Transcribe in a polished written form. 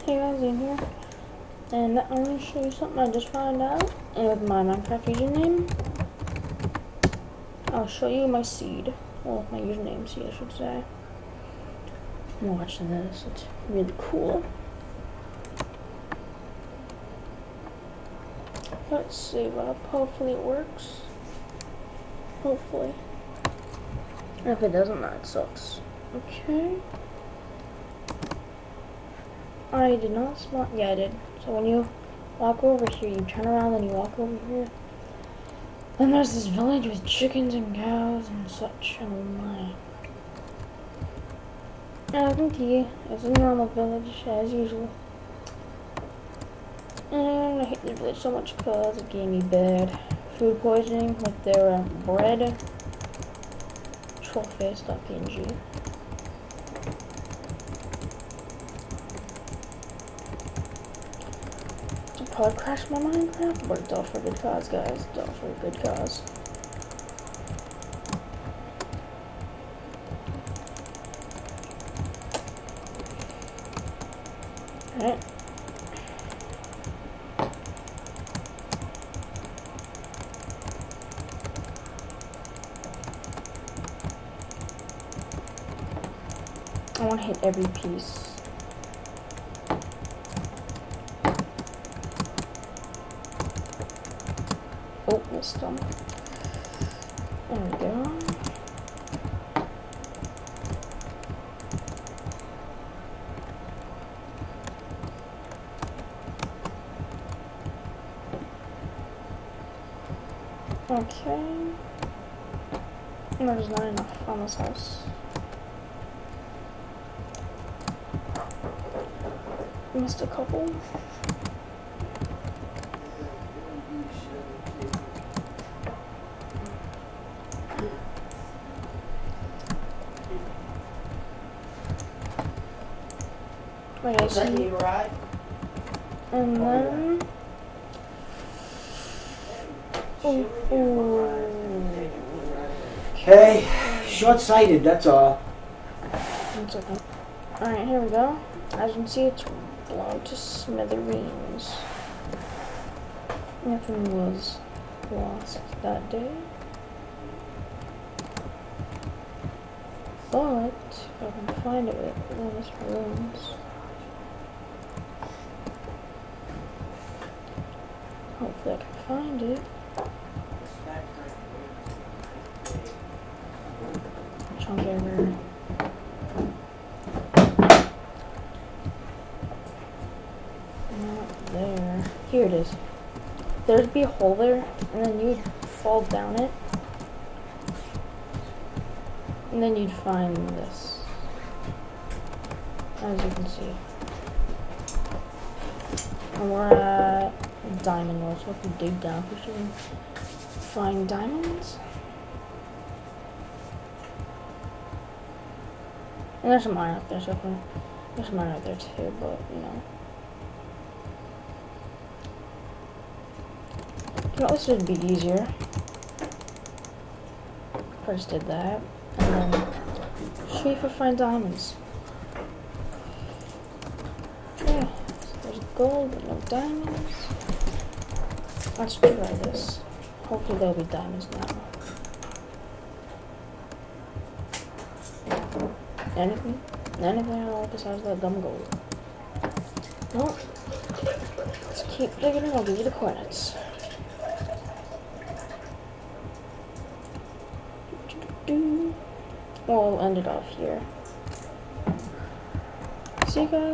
Hey guys, in here, and I'm going to show you something I just found out. And with my Minecraft username, I'll show you my seed. Well, my username seed, I should say. I'm watching this, it's really cool. Let's save up, hopefully it works. Hopefully. And if it doesn't, that sucks. Okay. I did not spawn. Yeah, I did. So when you walk over here, you turn around and you walk over here. Then there's this village with chickens and cows and such. Oh my. And it's a normal village as usual. And I hate this village so much because it gave me bad food poisoning with their bread. Trollface.png. Pod crashed my Minecraft, but it's all for good cause, guys. It's all for a good cause. Alright. I want to hit every piece. Oh, missed them. There we go. Okay. There's not enough on this house. Missed a couple. Okay, so and then Okay, short-sighted, that's all. 1 second. Alright, here we go. As you can see, it's blown to smithereens. Nothing was lost that day. But if I can find it within this ruins. Hopefully I can find it. Chunk ever. Not there. Here it is. There'd be a hole there, and then you'd fall down it. And then you'd find this. As you can see. And we're at diamond ore, so if we dig down, we should find diamonds. And there's some iron up there, so there's some iron up there too, but you know. You know, this would be easier. First did that, and then see if I find diamonds. Yeah, so there's gold, but no diamonds. Let's try this. Hopefully there'll be diamonds now. Anything at all besides that dumb gold. Well, let's keep digging and I'll give you the coordinates. We'll end it off here. See you guys.